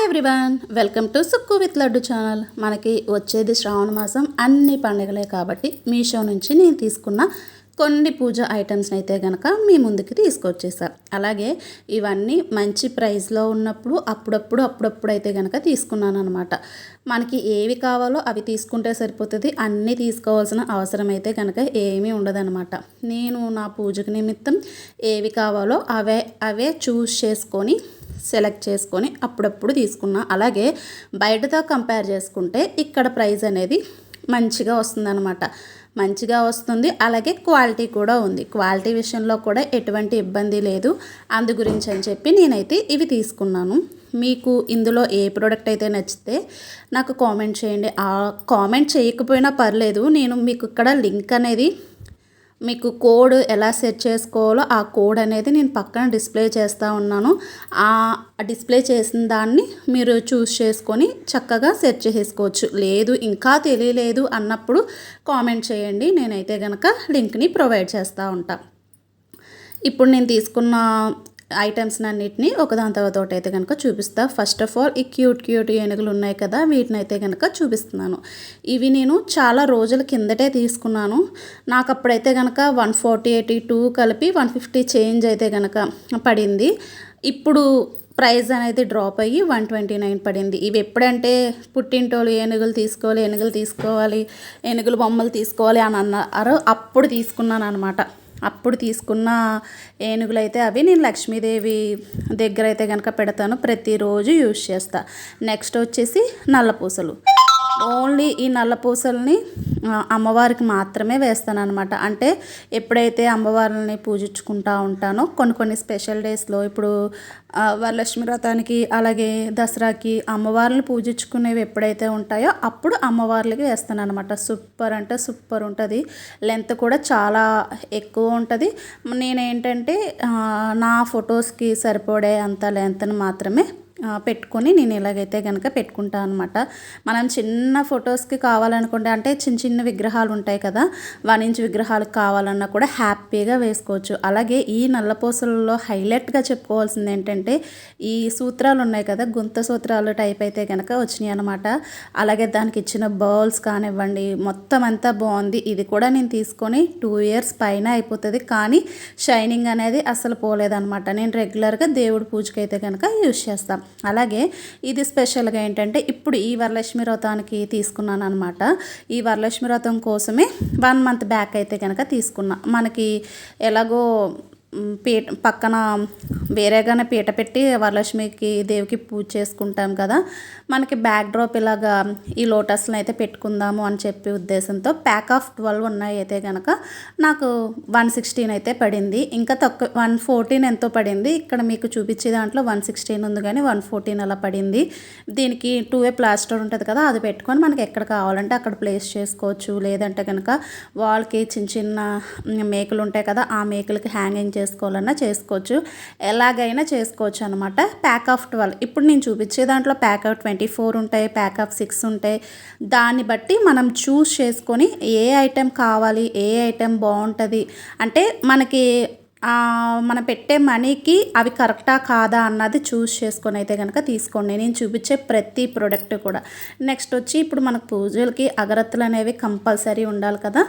Hi everyone, welcome to Sukku with laddu channel. మనకి వచ్చేది శ్రావణ మాసం, అన్ని పండుగలే కాబట్టి మీషో నుంచి నేను తీసుకున్న కొన్ని పూజ ఐటమ్స్ని అయితే కనుక మీ ముందుకి తీసుకొచ్చేసా. అలాగే ఇవన్నీ మంచి ప్రైస్లో ఉన్నప్పుడు అప్పుడప్పుడు అయితే కనుక తీసుకున్నాను అనమాట. మనకి ఏవి కావాలో అవి తీసుకుంటే సరిపోతుంది, అన్నీ తీసుకోవాల్సిన అవసరం అయితే కనుక ఏమీ ఉండదన్నమాట. నేను నా పూజకు నిమిత్తం ఏవి కావాలో అవే చూస్ చేసుకొని సెలెక్ట్ చేసుకొని అప్పుడప్పుడు తీసుకున్నా. అలాగే బయటతో కంపేర్ చేసుకుంటే ఇక్కడ ప్రైస్ అనేది మంచిగా వస్తుందన్నమాట. మంచిగా వస్తుంది, అలాగే క్వాలిటీ కూడా ఉంది. క్వాలిటీ విషయంలో కూడా ఎటువంటి ఇబ్బంది లేదు. అందు గురించి అని చెప్పి నేనైతే ఇవి తీసుకున్నాను. మీకు ఇందులో ఏ ప్రోడక్ట్ అయితే నచ్చితే నాకు కామెంట్ చేయండి. ఆ కామెంట్ చేయకపోయినా పర్లేదు, నేను మీకు ఇక్కడ లింక్ అనేది, మీకు కోడ్ ఎలా సెట్ చేసుకోవాలో ఆ కోడ్ అనేది నేను పక్కన డిస్ప్లే చేస్తూ ఉన్నాను. ఆ డిస్ప్లే చేసిన దాన్ని మీరు చూస్ చేసుకొని చక్కగా సెట్ చేసుకోవచ్చు. లేదు ఇంకా తెలియలేదు అన్నప్పుడు కామెంట్ చేయండి, నేనైతే కనుక లింక్ని ప్రొవైడ్ చేస్తూ ఉంటాను. ఇప్పుడు నేను తీసుకున్న ఐటమ్స్ అన్నిటినీ ఒకదాని తర్వాత అయితే కనుక చూపిస్తా. ఫస్ట్ ఆఫ్ ఆల్ ఈ క్యూట్ ఏనుగులు ఉన్నాయి కదా, వీటిని అయితే కనుక చూపిస్తున్నాను. ఇవి నేను చాలా రోజుల కిందటే తీసుకున్నాను. నాకు అప్పుడైతే కనుక 148 కలిపి 150 చేంజ్ అయితే కనుక పడింది. ఇప్పుడు ప్రైస్ అనేది డ్రాప్ అయ్యి 129 పడింది. ఇవి ఎప్పుడంటే పుట్టింటోళ్ళు ఏనుగులు తీసుకోవాలి, ఏనుగులు బొమ్మలు తీసుకోవాలి అని అన్నారు, అప్పుడు తీసుకున్నాను అనమాట. అప్పుడు తీసుకున్న ఏనుగులు అయితే అవి నేను లక్ష్మీదేవి దగ్గర అయితే కనుక పెడతాను, ప్రతిరోజు యూజ్ చేస్తా. నెక్స్ట్ వచ్చేసి నల్లపూసలు. ఓన్లీ ఈ నల్లపూసల్ని అమ్మవారికి మాత్రమే వేస్తాను అనమాట. అంటే ఎప్పుడైతే అమ్మవారిని పూజించుకుంటూ ఉంటానో కొన్ని స్పెషల్ డేస్లో, ఇప్పుడు వరలక్ష్మి వ్రతానికి అలాగే దసరాకి అమ్మవారిని పూజించుకునేవి ఎప్పుడైతే ఉంటాయో అప్పుడు అమ్మవార్లకి వేస్తాను అనమాట. సూపర్ అంటే సూపర్ ఉంటుంది. లెంత్ కూడా చాలా ఎక్కువ ఉంటుంది. నేనేంటంటే నా ఫొటోస్కి సరిపడే అంత లెంత్ని మాత్రమే పెట్టుకొని నేను ఇలాగైతే కనుక పెట్టుకుంటాను అనమాట. మనం చిన్న ఫొటోస్కి కావాలనుకుంటే, అంటే చిన్న విగ్రహాలు ఉంటాయి కదా, 1 ఇంచ్ విగ్రహాలకు కావాలన్నా కూడా హ్యాపీగా వేసుకోవచ్చు. అలాగే ఈ నల్లపూసలలో హైలైట్గా చెప్పుకోవాల్సింది ఏంటంటే ఈ సూత్రాలు ఉన్నాయి కదా, గుంత సూత్రాలు టైప్ అయితే కనుక వచ్చినాయి అనమాట. అలాగే దానికి ఇచ్చిన బర్ల్స్ కానివ్వండి, మొత్తం అంతా బాగుంది. ఇది కూడా నేను తీసుకొని 2 ఇయర్స్ పైన అయిపోతుంది, కానీ షైనింగ్ అనేది అసలు పోలేదన్నమాట. నేను రెగ్యులర్గా దేవుడి పూజకి అయితే కనుక యూజ్ చేస్తాను. అలాగే ఇది స్పెషల్గా ఏంటంటే ఇప్పుడు ఈ వరలక్ష్మి వ్రతానికి తీసుకున్నాను అనమాట. ఈ వరలక్ష్మి వ్రతం కోసమే 1 మంత్ బ్యాక్ అయితే కనుక తీసుకున్నా. మనకి ఎలాగో పక్కన వేరేగానే పీట పెట్టి వరలక్ష్మికి దేవికి పూజ చేసుకుంటాం కదా, మనకి బ్యాక్ డ్రాప్ ఇలాగా ఈ లోటస్ని అయితే పెట్టుకుందాము అని చెప్పి ఉద్దేశంతో ప్యాక్ ఆఫ్ 12 ఉన్నాయి అయితే కనుక నాకు 116 అయితే పడింది. ఇంకా తక్కువ 114 ఎంతో పడింది. ఇక్కడ మీకు చూపించే దాంట్లో 116 ఉంది, కానీ 114 అలా పడింది. దీనికి 2 ప్లాస్టర్ ఉంటుంది కదా, అది పెట్టుకొని మనకి ఎక్కడ కావాలంటే అక్కడ ప్లేస్ చేసుకోవచ్చు. లేదంటే కనుక వాల్కి చిన్న మేకులు ఉంటాయి కదా, ఆ మేకులకి హ్యాంగింగ్ చేసుకోవాలన్నా చేసుకోవచ్చు, ఎలాగైనా చేసుకోవచ్చు అనమాట. Pack of 12. ఇప్పుడు నేను చూపించే దాంట్లో ప్యాక్ ఆఫ్ 24 ఉంటాయి, ప్యాక్ ఆఫ్ 6 ఉంటాయి. దాన్ని బట్టి మనం చూస్ చేసుకొని ఏ ఐటెం కావాలి, ఏ ఐటెం బాగుంటుంది అంటే మనకి మనం పెట్టే మనీకి అవి కరెక్టా కాదా అన్నది చూస్ చేసుకొని అయితే కనుక తీసుకోండి. నేను చూపించే ప్రతి ప్రోడక్ట్ కూడా. నెక్స్ట్ వచ్చి ఇప్పుడు మనకు పూజలకి అగరత్తులు అనేవి కంపల్సరీ ఉండాలి కదా.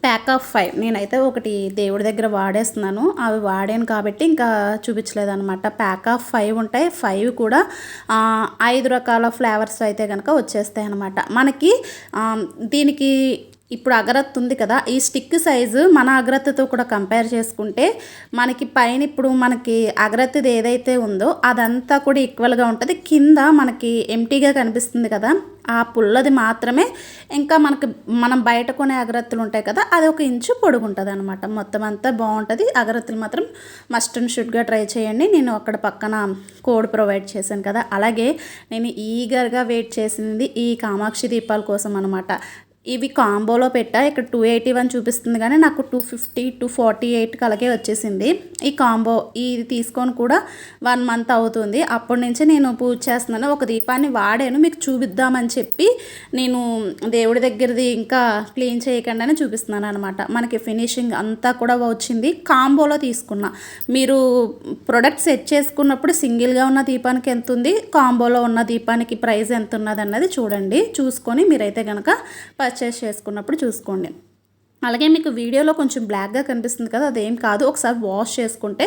ప్యాక్ ఆఫ్ 5 నేనైతే ఒకటి దేవుడి దగ్గర వాడేస్తున్నాను, అవి వాడాను కాబట్టి ఇంకా చూపించలేదు అనమాట. ప్యాక్ ఆఫ్ 5 ఉంటాయి. 5 కూడా 5 రకాల ఫ్లేవర్స్ అయితే కనుక వచ్చేస్తాయి అనమాట. మనకి దీనికి ఇప్పుడు అగరత్తు ఉంది కదా, ఈ స్టిక్ సైజు మన అగరత్తుతో కూడా కంపేర్ చేసుకుంటే మనకి పైన ఇప్పుడు మనకి అగరత్తుది ఏదైతే ఉందో అదంతా కూడా ఈక్వల్గా ఉంటుంది. కింద మనకి ఎంటీగా కనిపిస్తుంది కదా, ఆ పుల్లది మాత్రమే ఇంకా మనం బయట కొనే అగరత్తులు ఉంటాయి కదా, అది 1 ఇంచు పొడుగుంటుంది అనమాట. మొత్తం అంతా బాగుంటుంది. అగరత్తులు మాత్రం మస్ట్ అండ్ షుడ్గా ట్రై చేయండి. నేను అక్కడ పక్కన కోడ్ ప్రొవైడ్ చేశాను కదా. అలాగే నేను ఈగర్గా వెయిట్ చేసింది ఈ కామాక్షి దీపాల కోసం అనమాట. ఇవి కాంబోలో పెట్టా. ఇక్కడ 281 చూపిస్తుంది కానీ నాకు 250 248 అలాగే వచ్చేసింది. ఈ కాంబో ఇది తీసుకొని కూడా 1 మంత్ అవుతుంది. అప్పటి నుంచి నేను పూజ చేస్తున్నాను. ఒక దీపాన్ని వాడాను, మీకు చూపిద్దామని చెప్పి నేను దేవుడి దగ్గరది ఇంకా క్లీన్ చేయకుండా చూపిస్తున్నాను అనమాట. మనకి ఫినిషింగ్ అంతా కూడా వచ్చింది. కాంబోలో తీసుకున్నా. మీరు ప్రొడక్ట్ సెట్ చేసుకున్నప్పుడు సింగిల్గా ఉన్న దీపానికి ఎంత ఉంది, కాంబోలో ఉన్న దీపానికి ప్రైస్ ఎంత ఉన్నది అన్నది చూడండి. చూసుకొని మీరైతే కనుక పర్చేస్ చేసుకున్నప్పుడు చూసుకోండి. అలాగే మీకు వీడియోలో కొంచెం బ్లాక్గా కనిపిస్తుంది కదా, అదేం కాదు. ఒకసారి వాష్ చేసుకుంటే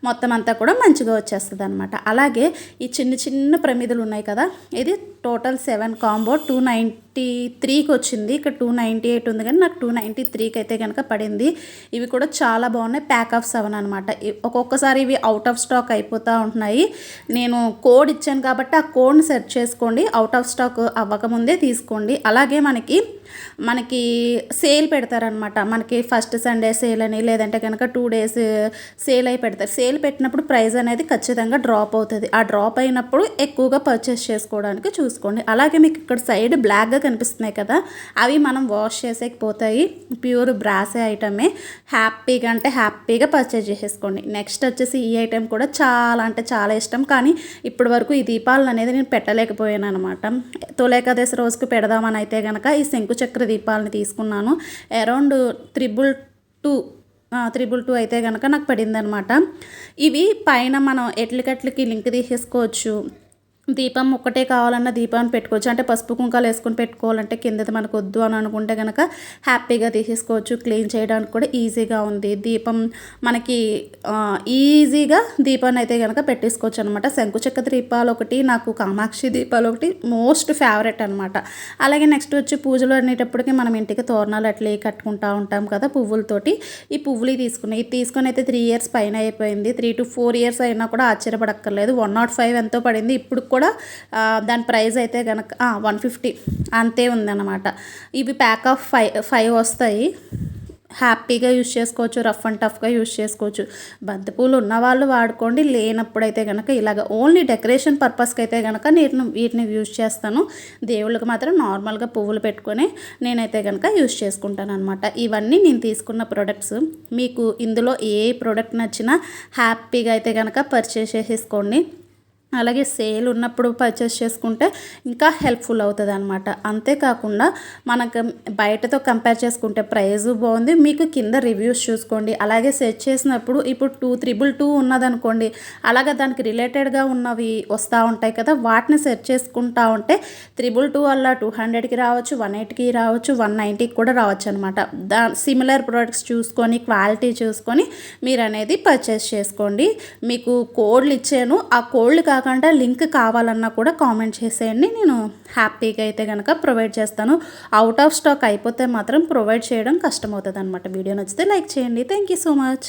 మొత్తం అంతా కూడా మంచిగా వచ్చేస్తుంది అనమాట. అలాగే ఈ చిన్న చిన్న ప్రమిదలు ఉన్నాయి కదా, ఇది టోటల్ 7 కాంబో 293కి వచ్చింది. ఇక్కడ 298 ఉంది కానీ నాకు 293కి అయితే కనుక పడింది. ఇవి కూడా చాలా బాగున్నాయి. ప్యాక్ ఆఫ్ 7 అనమాట. ఒక్కొక్కసారి ఇవి అవుట్ ఆఫ్ స్టాక్ అయిపోతూ ఉంటున్నాయి. నేను కోడ్ ఇచ్చాను కాబట్టి ఆ కోడ్ని సెర్చ్ చేసుకోండి. అవుట్ ఆఫ్ స్టాక్ అవ్వకముందే తీసుకోండి. అలాగే మనకి సేల్ పెడతారనమాట. మనకి ఫస్ట్ సండే సేల్ అని, లేదంటే కనుక 2 days సేల్ అయి పెడతారు. సేల్ పెట్టినప్పుడు ప్రైస్ అనేది ఖచ్చితంగా డ్రాప్ అవుతుంది. ఆ డ్రాప్ అయినప్పుడు ఎక్కువగా పర్చేస్ చేసుకోవడానికి చూసుకోండి. అలాగే మీకు ఇక్కడ సైడ్ బ్లాక్గా కనిపిస్తున్నాయి కదా, అవి మనం వాష్ చేసేకపోతాయి. ప్యూర్ బ్రాసే ఐటమే. హ్యాపీగా పర్చేస్ చేసేసుకోండి. నెక్స్ట్ వచ్చేసి ఈ ఐటెం కూడా చాలా అంటే చాలా ఇష్టం, కానీ ఇప్పటి వరకు ఈ దీపాలను అనేది నేను పెట్టలేకపోయాను అనమాట. తొలేకాదశి రోజుకు పెడదామని అయితే కనుక ఈ శంకు చక్ర దీపాలని తీసుకున్నాను. అరౌండ్ 322 అయితే కనుక నాకు పడిందనమాట. ఇవి పైన మనం ఎట్లకి లింక్ తీసేసుకోవచ్చు. దీపం ఒక్కటే కావాలన్న దీపాన్ని పెట్టుకోవచ్చు. అంటే పసుపు కుంకాలు వేసుకొని పెట్టుకోవాలంటే కిందది మనకు వద్దు అని అనుకుంటే కనుక హ్యాపీగా తీసేసుకోవచ్చు. క్లీన్ చేయడానికి కూడా ఈజీగా ఉంది. దీపం మనకి ఈజీగా దీపాన్ని అయితే కనుక పెట్టేసుకోవచ్చు అనమాట. శంకుచక్ర దీపాలు ఒకటి, నాకు కామాక్షి దీపాలు ఒకటి మోస్ట్ ఫేవరెట్ అనమాట. అలాగే నెక్స్ట్ వచ్చి పూజలు అనేటప్పటికి మనం ఇంటికి తోరణాలు అట్లా కట్టుకుంటూ ఉంటాం కదా పువ్వులతోటి. ఈ పువ్వులు తీసుకున్నాయి. ఇది తీసుకొని అయితే 3 years పైన అయిపోయింది. 3 to 4 years అయినా కూడా ఆశ్చర్యపడక్కర్లేదు. 105 ఎంతో పడింది. ఇప్పుడు కూడా దాని ప్రైస్ అయితే కనుక 150 అంతే ఉందన్నమాట. ఇవి ప్యాక్ ఆఫ్ 5 వస్తాయి. హ్యాపీగా యూజ్ చేసుకోవచ్చు. రఫ్ అండ్ టఫ్గా యూజ్ చేసుకోవచ్చు. బంతిపూలు ఉన్నవాళ్ళు వాడుకోండి. లేనప్పుడైతే కనుక ఇలాగ ఓన్లీ డెకరేషన్ పర్పస్కి అయితే కనుక నేను వీటిని యూజ్ చేస్తాను. దేవుళ్ళకి మాత్రం నార్మల్గా పువ్వులు పెట్టుకొని నేనైతే కనుక యూజ్ చేసుకుంటాను అనమాట. ఇవన్నీ నేను తీసుకున్న ప్రొడక్ట్స్. మీకు ఇందులో ఏ ప్రోడక్ట్ నచ్చినా హ్యాపీగా అయితే కనుక పర్చేస్ చేసేసుకోండి. అలాగే సేల్ ఉన్నప్పుడు పర్చేస్ చేసుకుంటే ఇంకా హెల్ప్ఫుల్ అవుతుంది అనమాట. అంతేకాకుండా మనకు బయటతో కంపేర్ చేసుకుంటే ప్రైస్ బాగుంది. మీకు కింద రివ్యూస్ చూసుకోండి. అలాగే సెర్చ్ చేసినప్పుడు ఇప్పుడు 222 ఉన్నదనుకోండి, అలాగే దానికి రిలేటెడ్గా ఉన్నవి వస్తూ ఉంటాయి కదా, వాటిని సెర్చ్ చేసుకుంటా ఉంటే 222 వల్ల 200కి రావచ్చు, 180కి రావచ్చు, 190కి కూడా రావచ్చు అనమాట. సిమిలర్ ప్రోడక్ట్స్ చూసుకొని క్వాలిటీ చూసుకొని మీరు అనేది పర్చేస్ చేసుకోండి. మీకు కోడ్లు ఇచ్చాను. ఆ కోడ్లు కాకుండా లింక్ కావాలన్నా కూడా కామెంట్ చేసేయండి. నేను హ్యాపీగా అయితే కనుక ప్రొవైడ్ చేస్తాను. అవుట్ ఆఫ్ స్టాక్ అయిపోతే మాత్రం ప్రొవైడ్ చేయడం కష్టమవుతుంది అనమాట. వీడియో నచ్చితే లైక్ చేయండి. Thank you so much.